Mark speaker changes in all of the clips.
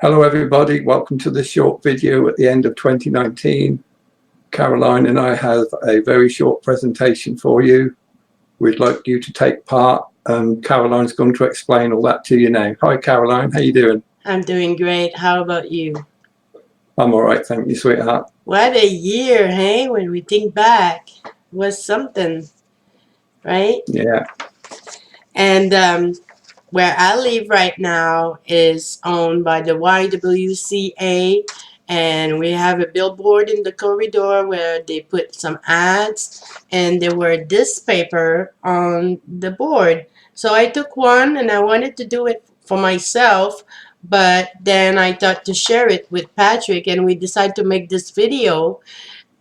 Speaker 1: Hello everybody, welcome to this short video at the end of 2019. Caroline and I have a very short presentation for you. We'd like you to take part, and Caroline's going to explain all that to you now. Hi Caroline, how you doing?
Speaker 2: I'm doing great. How about you?
Speaker 1: I'm all right, thank you, sweetheart.
Speaker 2: What a year, hey? When we think back, was something, right?
Speaker 1: Yeah.
Speaker 2: And where I live right now is owned by the YWCA, and we have a billboard in the corridor where they put some ads, and there were this paper on the board. So I took one, and I wanted to do it for myself, but then I thought to share it with Patrick, and we decided to make this video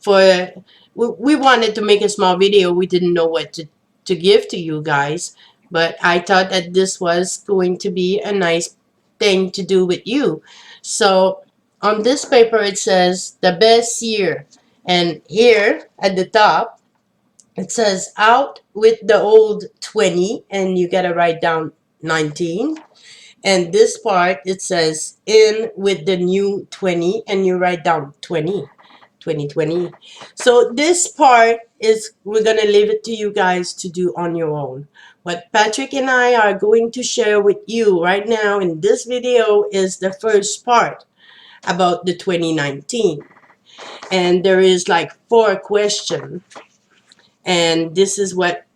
Speaker 2: for. We wanted to make a small video. We didn't know what to give to you guys. But I thought that this was going to be a nice thing to do with you. So on this paper it says the best year. And here at the top it says out with the old 20, and you gotta write down 19. And this part it says in with the new 20, and you write down 2020. So this part is, we're gonna leave it to you guys to do on your own. What Patrick and I are going to share with you right now in this video is the first part about the 2019. And there is like 4 questions. And this is what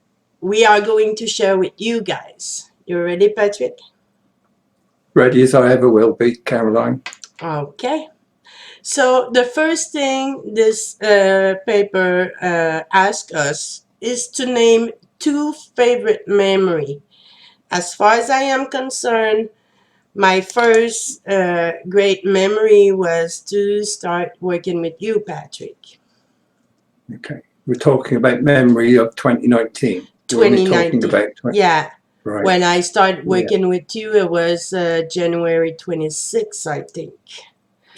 Speaker 2: we are going to share with you guys. You ready, Patrick?
Speaker 1: Ready as I ever will be, Caroline.
Speaker 2: Okay. So the first thing this paper asks us is to name 2 favorite memory. As far as I am concerned, my first great memory was to start working with you, Patrick.
Speaker 1: Okay, we're talking about memory of 2019.
Speaker 2: 2019. Yeah.
Speaker 1: Right.
Speaker 2: When I started working with you, it was January 26th, I think.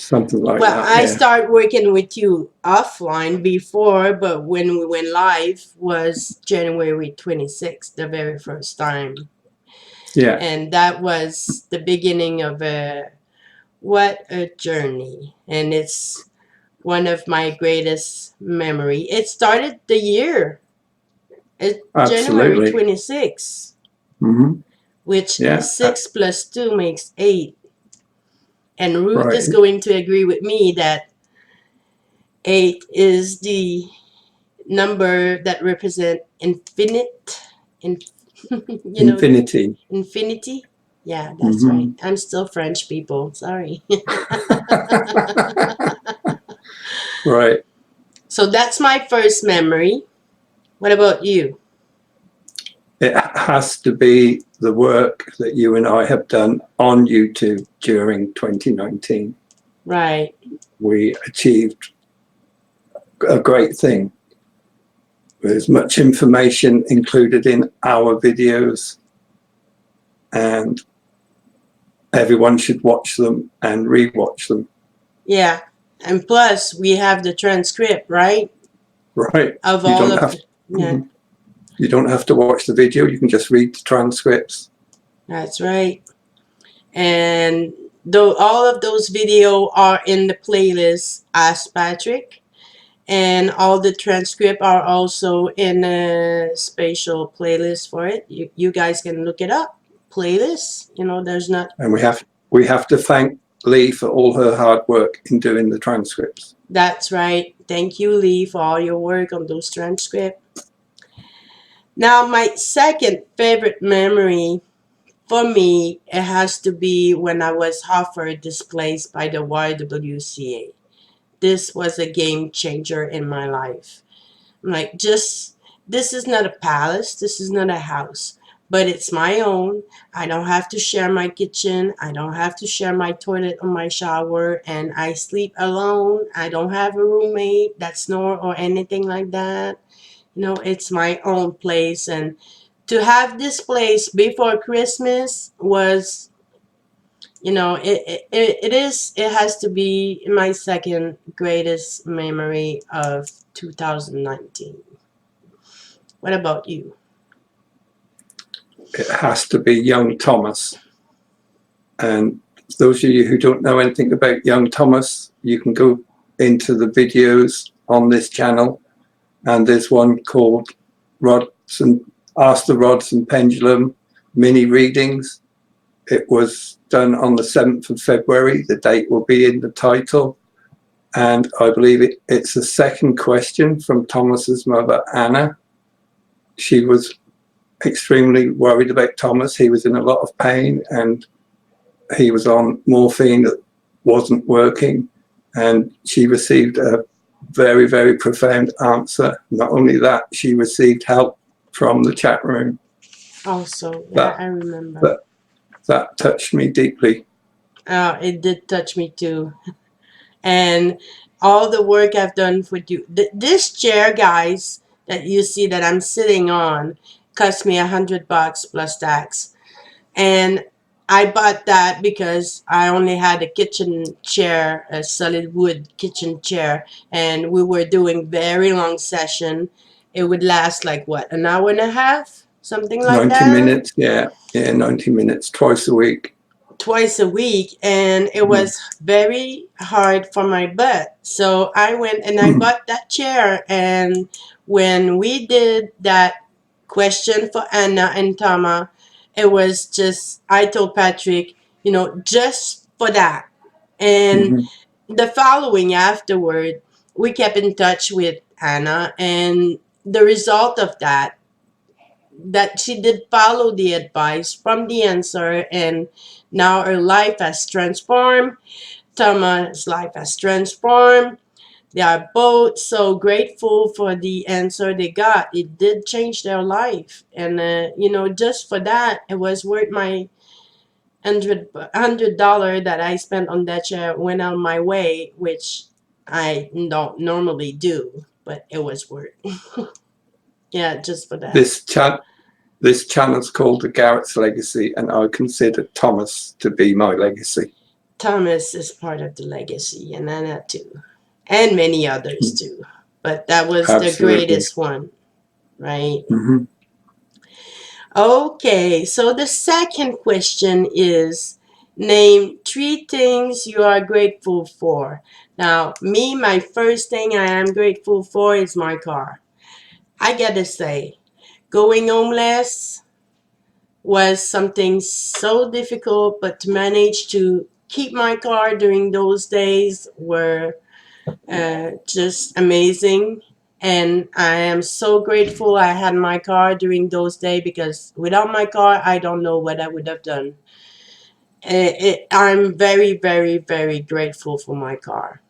Speaker 1: Something like
Speaker 2: well,
Speaker 1: that.
Speaker 2: I started working with you offline before, but when we went live was January 26th, the very first time.
Speaker 1: Yeah.
Speaker 2: And that was the beginning of what a journey. And it's one of my greatest memory. It started the year. It's January 26th.
Speaker 1: Mm-hmm.
Speaker 2: Which 6 plus 2 makes 8. And Ruth is going to agree with me that 8 is the number that represent infinite,
Speaker 1: infinity.
Speaker 2: Infinity. Yeah, that's right. I'm still French, people. Sorry.
Speaker 1: Right.
Speaker 2: So that's my first memory. What about you?
Speaker 1: It has to be the work that you and I have done on YouTube during 2019.
Speaker 2: Right.
Speaker 1: We achieved a great thing. There's much information included in our videos, and everyone should watch them and rewatch them.
Speaker 2: Yeah, and plus we have the transcript, right?
Speaker 1: Right.
Speaker 2: Of all of the, yeah.
Speaker 1: You don't have to watch the video, you can just read the transcripts.
Speaker 2: That's right. And though all of those videos are in the playlist Ask Patrick, and all the transcript are also in a special playlist for it. You guys can look it up. Playlist, there's not.
Speaker 1: And we have to thank Lee for all her hard work in doing the transcripts.
Speaker 2: That's right. Thank you, Lee, for all your work on those transcripts. Now, my second favorite memory, for me, it has to be when I was offered this place by the YWCA. This was a game changer in my life. Like, this is not a palace, this is not a house, but it's my own. I don't have to share my kitchen, I don't have to share my toilet or my shower, and I sleep alone. I don't have a roommate that snore or anything like that. It's my own place. And to have this place before Christmas was, it has to be my second greatest memory of 2019. What about you?
Speaker 1: It has to be young Thomas and those of you who don't know anything about young Thomas, you can go into the videos on this channel, and there's one called Rods and Ask the Rods and Pendulum mini readings. It was done on the 7th of February. The date will be in the title. And I believe it's the second question from Thomas's mother, Anna. She was extremely worried about Thomas. He was in a lot of pain and he was on morphine that wasn't working. And she received a very, very profound answer. Not only that, she received help from the chat room.
Speaker 2: Also, yeah, I remember.
Speaker 1: That touched me deeply.
Speaker 2: It did touch me too. And all the work I've done for you. This chair, guys, that you see that I'm sitting on, cost me $100 plus tax. And I bought that because I only had a kitchen chair, a solid wood kitchen chair, and we were doing very long session. It would last like what, an hour and a half, something like
Speaker 1: 90
Speaker 2: that.
Speaker 1: minutes, yeah, 90 minutes, twice a week.
Speaker 2: Twice a week, and it was very hard for my butt. So I went and I bought that chair, and when we did that question for Anna and Tama, it was just, I told Patrick, you know, just for that. And the following afterward, we kept in touch with Anna, and the result of that she did follow the advice from the answer, and now her life has transformed. Tama's life has transformed. They are both so grateful for the answer they got. It did change their life, and you know, just for that, it was worth my $100 that I spent on that chair. Went on my way, which I don't normally do, but it was worth. Yeah, just for that.
Speaker 1: This channel's called The Garratt's Legacy, and I consider Thomas to be my legacy.
Speaker 2: Thomas is part of the legacy, and Anna too, and many others too. But that was the greatest one, right? Okay, so the second question is, name 3 things you are grateful for. Now, me, my first thing I am grateful for is my car. I gotta say, going homeless was something so difficult, but to manage to keep my car during those days were just amazing. And I am so grateful I had my car during those days, because without my car, I don't know what I would have done. I'm very, very, very grateful for my car.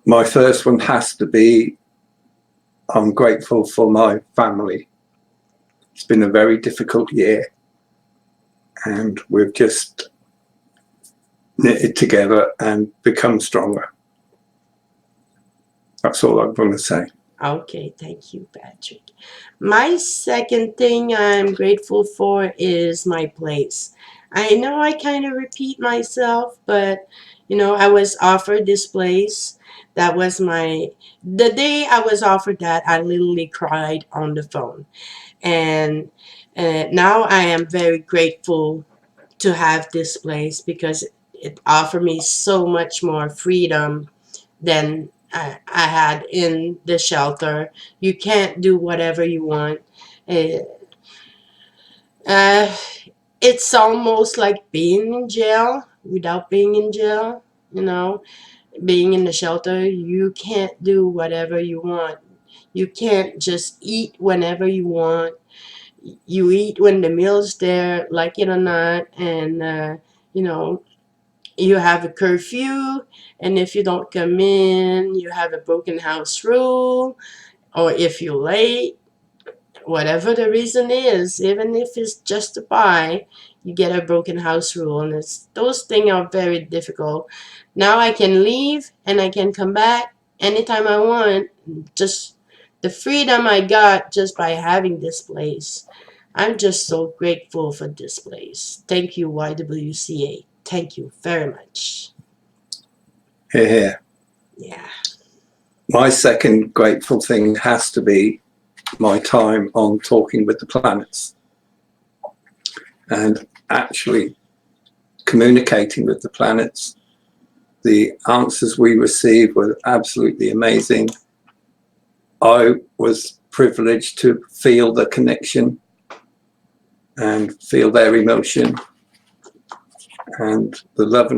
Speaker 1: My first one has to be, I'm grateful for my family. It's been a very difficult year, and we've just knitted together and become stronger. That's all I'm going to say.
Speaker 2: Okay, thank you, Patrick. My second thing I'm grateful for is my place. I know I kind of repeat myself, but you know, I was offered this place. That was the day I was offered that, I literally cried on the phone. And now I am very grateful to have this place, because it offered me so much more freedom than I had in the shelter. You can't do whatever you want. Uh, uh, it's almost like being in jail without being in jail. You know, being in the shelter, you can't do whatever you want. You can't just eat whenever you want. You eat when the meal's there, like it or not, and you know, you have a curfew, and if you don't come in, you have a broken house rule, or if you're late, whatever the reason is, even if it's justified, you get a broken house rule, and those things are very difficult. Now I can leave and I can come back anytime I want. Just the freedom I got just by having this place. I'm just so grateful for this place. Thank you, YWCA. Thank you very much.
Speaker 1: Here.
Speaker 2: Yeah.
Speaker 1: My second grateful thing has to be my time on Talking with the Planets. And actually communicating with the planets. The answers we received were absolutely amazing. I was privileged to feel the connection and feel their emotion and the love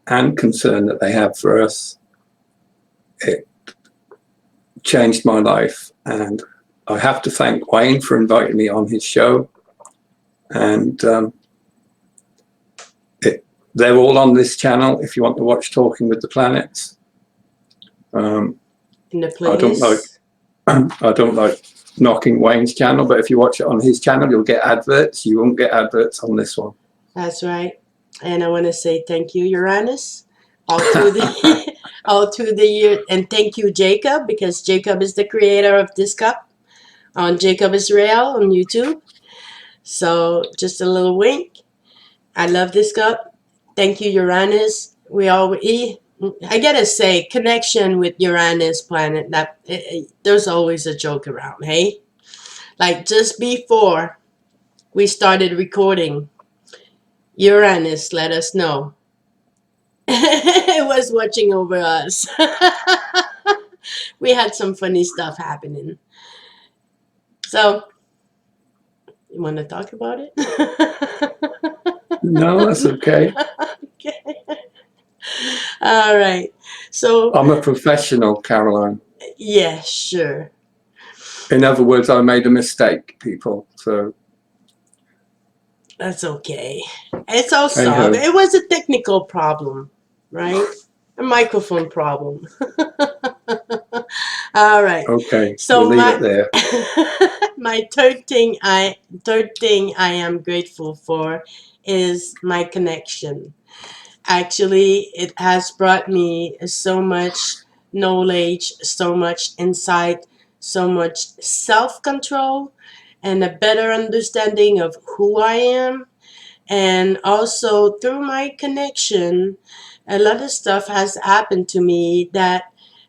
Speaker 1: and concern that they have for us. It changed my life, and I have to thank Wayne for inviting me on his show. And they're all on this channel if you want to watch Talking with the Planets.
Speaker 2: In the
Speaker 1: I don't like
Speaker 2: playlist.
Speaker 1: I don't like knocking Wayne's channel, but if you watch it on his channel, you'll get adverts. You won't get adverts on this one.
Speaker 2: That's right. And I want to say thank you, Uranus, all through the all through the year, and thank you, Jacob, because Jacob is the creator of this cup on Jacob Israel on YouTube. So just a little wink. I love this cup. Thank you, Uranus. I gotta say, connection with Uranus planet. There's always a joke around. Hey, like just before we started recording, Uranus let us know it was watching over us. We had some funny stuff happening. So, you want to talk about it?
Speaker 1: No, that's okay.
Speaker 2: Okay. All right. So,
Speaker 1: I'm a professional, Caroline.
Speaker 2: yeah, sure.
Speaker 1: In other words, I made a mistake, people. So
Speaker 2: That's okay. It's all
Speaker 1: hey
Speaker 2: solved.
Speaker 1: ho.
Speaker 2: It was a technical problem, right? A microphone problem. All right.
Speaker 1: Okay,
Speaker 2: So
Speaker 1: we'll leave it there.
Speaker 2: my third thing I am grateful for is my connection. Actually, it has brought me so much knowledge, so much insight, so much self-control, and a better understanding of who I am. And also through my connection, a lot of stuff has happened to me that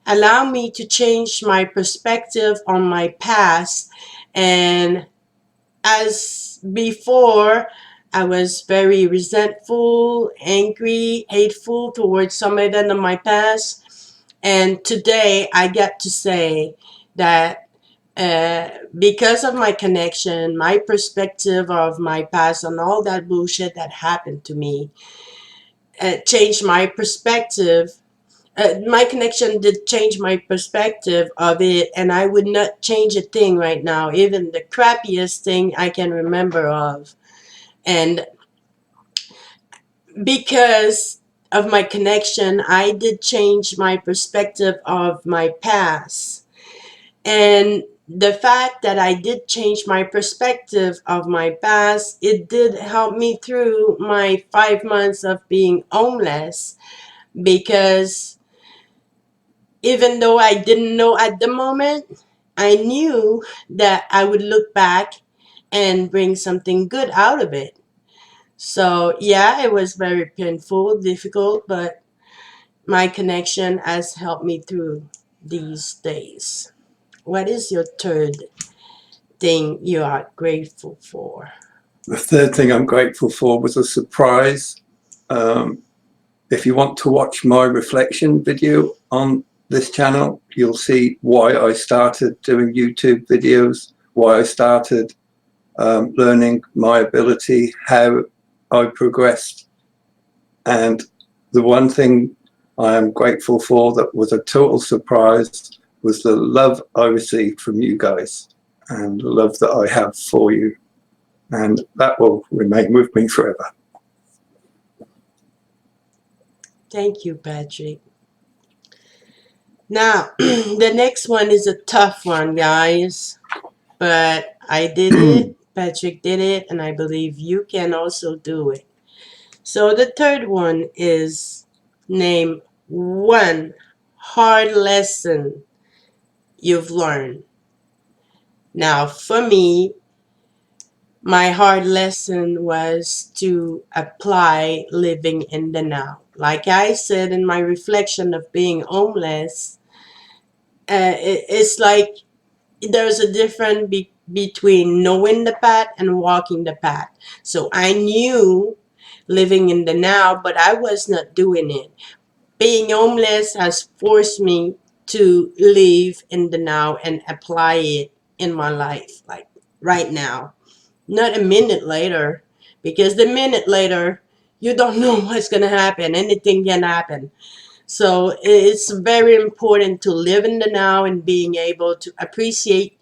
Speaker 2: allow me to change my perspective on my past. And as before, I was very resentful, angry, hateful towards some event of my past. And today I get to say that because of my connection, my perspective of my past and all that bullshit that happened to me, changed my perspective. My connection did change my perspective of it, and I would not change a thing right now, even the crappiest thing I can remember of. And because of my connection, I did change my perspective of my past. And the fact that I did change my perspective of my past, it did help me through my 5 months of being homeless, because even though I didn't know at the moment, I knew that I would look back and bring something good out of it. So yeah, it was very painful, difficult, but my connection has helped me through these days. What is your third thing you are grateful for?
Speaker 1: The third thing I'm grateful for was a surprise. If you want to watch my reflection video on this channel, you'll see why I started doing YouTube videos, why I started learning my ability, how I progressed. And the one thing I am grateful for that was a total surprise was the love I received from you guys and the love that I have for you. And that will remain with me forever.
Speaker 2: Thank you, Patrick. Now, the next one is a tough one, guys. But I did it, Patrick did it, and I believe you can also do it. So the third one is name one hard lesson you've learned. Now, for me, my hard lesson was to apply living in the now. Like I said in my reflection of being homeless, it's like there's a difference between knowing the path and walking the path. So I knew living in the now, but I was not doing it. Being homeless has forced me to live in the now and apply it in my life, like right now, not a minute later, because the minute later, you don't know what's going to happen. Anything can happen. So it's very important to live in the now and being able to appreciate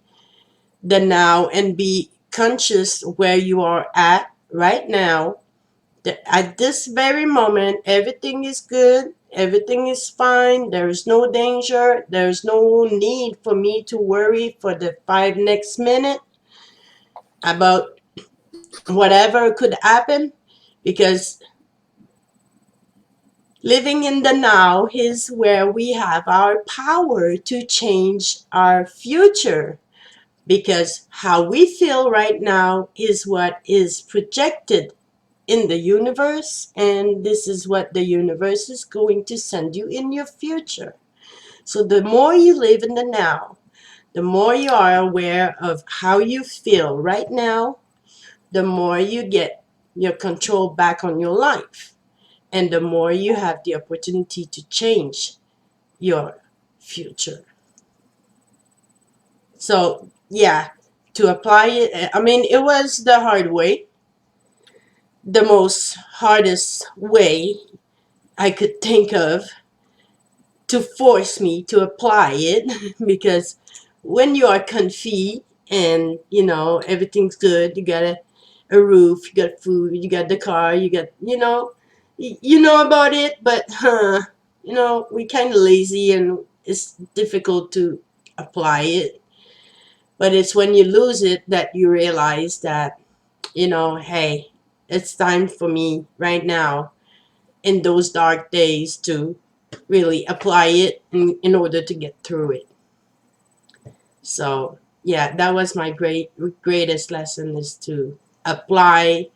Speaker 2: the now and be conscious where you are at right now. At this very moment, everything is good, everything is fine, there's no danger, there's no need for me to worry for the 5 next minutes about whatever could happen, because living in the now is where we have our power to change our future, because how we feel right now is what is projected in the universe, and this is what the universe is going to send you in your future. So the more you live in the now, the more you are aware of how you feel right now, the more you get your control back on your life, and the more you have the opportunity to change your future. So yeah, to apply it, I mean, it was the hard way, the most hardest way I could think of to force me to apply it because when you are comfy and everything's good, you got a roof, you got food, you got the car, you got you know about it, but we kind of lazy and it's difficult to apply it. But it's when you lose it that you realize that hey, it's time for me right now in those dark days to really apply it in order to get through it. So yeah, that was my greatest lesson, is to apply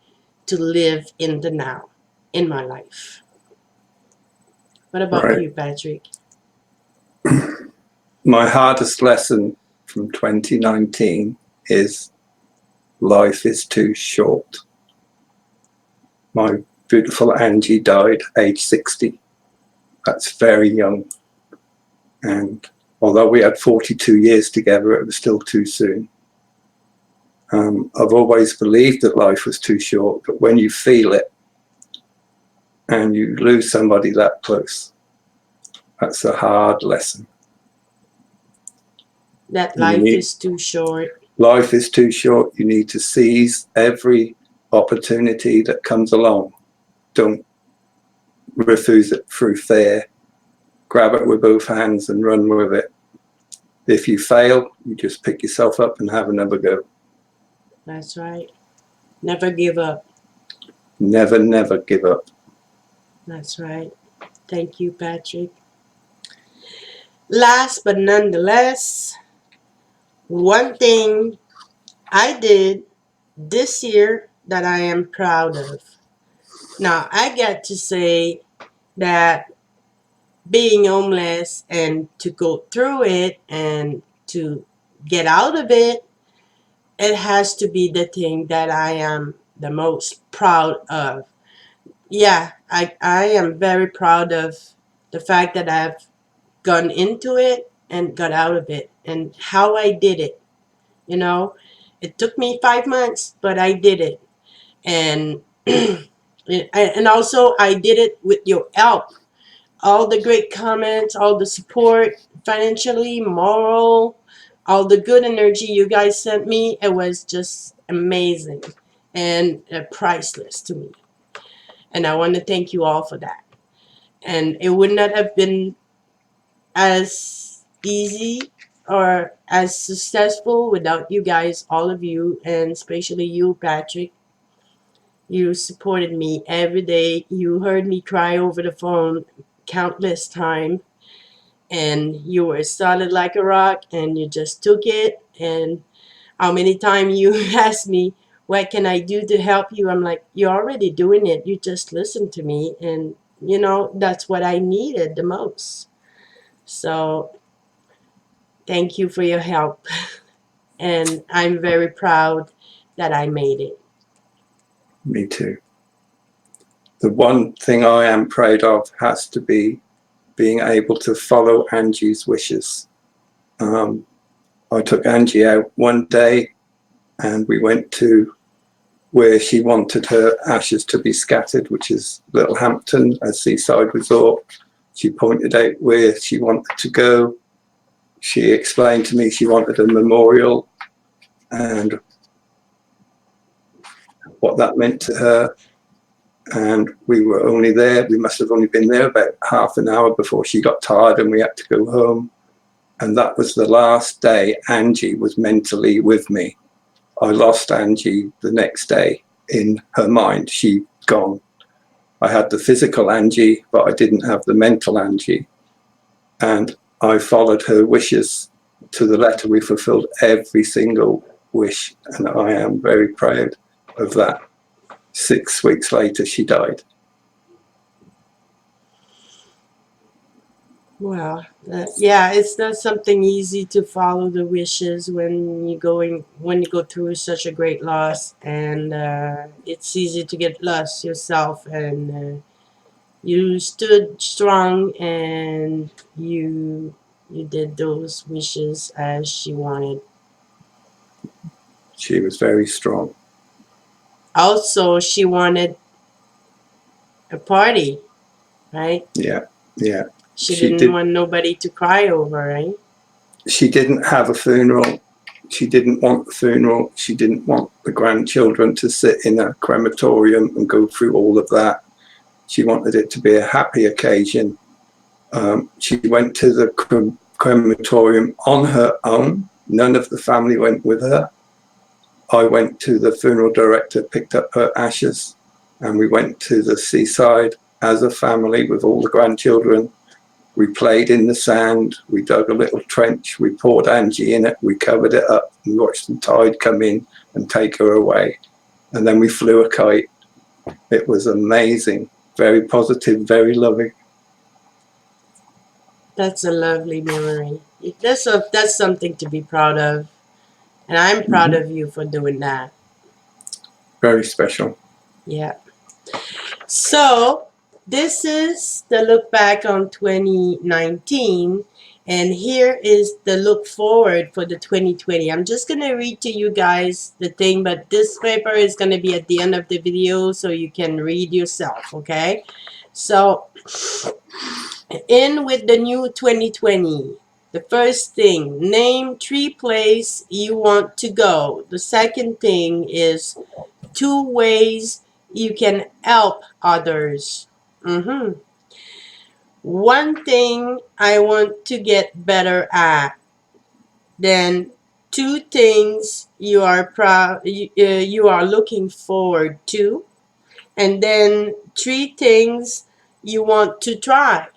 Speaker 2: to live in the now in my life. What about
Speaker 1: Right.
Speaker 2: you, Patrick?
Speaker 1: My hardest lesson from 2019 is life is too short. My beautiful Angie died age 60. That's very young. And although we had 42 years together, it was still too soon. I've always believed that life was too short, but when you feel it and you lose somebody that close, that's a hard lesson.
Speaker 2: That life is too short.
Speaker 1: Life is too short. You need to seize every opportunity that comes along. Don't refuse it through fear. Grab it with both hands and run with it. If you fail, you just pick yourself up and have another go.
Speaker 2: That's right. Never give up.
Speaker 1: Never, never give up.
Speaker 2: That's right. Thank you, Patrick. Last but nonetheless, one thing I did this year that I am proud of. Now, I get to say that being homeless and to go through it and to get out of it, it has to be the thing that I am the most proud of. Yeah, I am very proud of the fact that I've gone into it and got out of it and how I did it. You know, it took me 5 months, but I did it. And and also I did it with your help. All the great comments, all the support, financially, moral, all the good energy you guys sent me, it was just amazing and priceless to me. And I want to thank you all for that. And it would not have been as easy or as successful without you guys, all of you, and especially you, Patrick. You supported me every day. You heard me cry over the phone countless times, and you were solid like a rock, and you just took it. And how many times you asked me, what can I do to help you? I'm like, you're already doing it. You just listen to me. And, that's what I needed the most. So thank you for your help. and I'm very proud that I made it.
Speaker 1: Me too. The one thing I am proud of has to be being able to follow Angie's wishes. I took Angie out one day and we went to where she wanted her ashes to be scattered, which is Littlehampton, a seaside resort. She pointed out where she wanted to go. She explained to me she wanted a memorial and what that meant to her. And we were only there, we must have only been there about half an hour before she got tired and we had to go home. And that was the last day Angie was mentally with me. I lost Angie the next day in her mind. She'd gone. I had the physical Angie, but I didn't have the mental Angie. And I followed her wishes to the letter. We fulfilled every single wish, and I am very proud of that. 6 weeks later, she died.
Speaker 2: Well, yeah, it's not something easy to follow the wishes when you go through such a great loss, and it's easy to get lost yourself. And you stood strong, and you did those wishes as she wanted.
Speaker 1: She was very strong.
Speaker 2: Also, she wanted a party, right?
Speaker 1: Yeah, yeah.
Speaker 2: She
Speaker 1: She
Speaker 2: didn't
Speaker 1: did.
Speaker 2: want nobody to cry over, right?
Speaker 1: She didn't have a funeral. She didn't want the funeral. She didn't want the grandchildren to sit in a crematorium and go through all of that. She wanted it to be a happy occasion. She went to the crematorium on her own. None of the family went with her. I went to the funeral director, picked up her ashes, and we went to the seaside as a family with all the grandchildren. We played in the sand. We dug a little trench. We poured Angie in it. We covered it up and watched the tide come in and take her away. And then we flew a kite. It was amazing. Very positive, very loving.
Speaker 2: That's a lovely memory. That's something to be proud of, and I'm proud of you for doing that.
Speaker 1: Very special.
Speaker 2: Yeah. So this is the look back on 2019, and here is the look forward for the 2020. I'm just gonna read to you guys the thing, but this paper is gonna be at the end of the video so you can read yourself. Okay. So in with the new 2020. The first thing, name 3 places you want to go. The second thing is 2 ways you can help others. One thing I want to get better at. Then 2 things you are you are looking forward to. And then 3 things you want to try.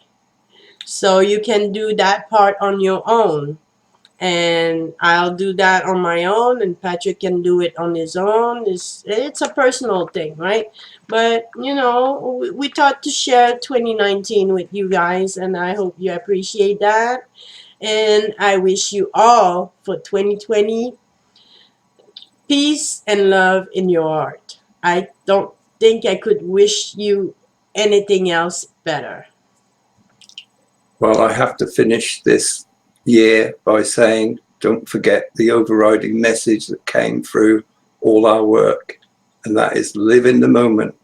Speaker 2: So you can do that part on your own. And I'll do that on my own, and Patrick can do it on his own. It's a personal thing, right? But we thought to share 2019 with you guys, and I hope you appreciate that. And I wish you all for 2020 peace and love in your heart. I don't think I could wish you anything else better.
Speaker 1: Well, I have to finish this year by saying, don't forget the overriding message that came through all our work, and that is live in the moment.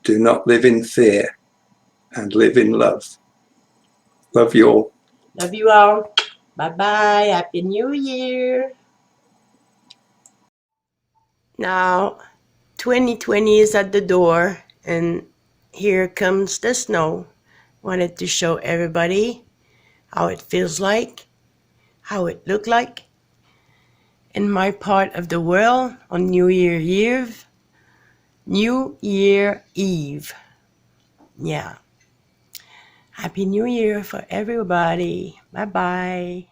Speaker 1: Do not live in fear, and live in love. Love you all.
Speaker 2: Love you all. Bye-bye. Happy New Year. Now, 2020 is at the door, and here comes the snow. Wanted to show everybody how it feels like, how it looked like in my part of the world on New Year Eve. New Year Eve. Yeah. Happy New Year for everybody. Bye-bye.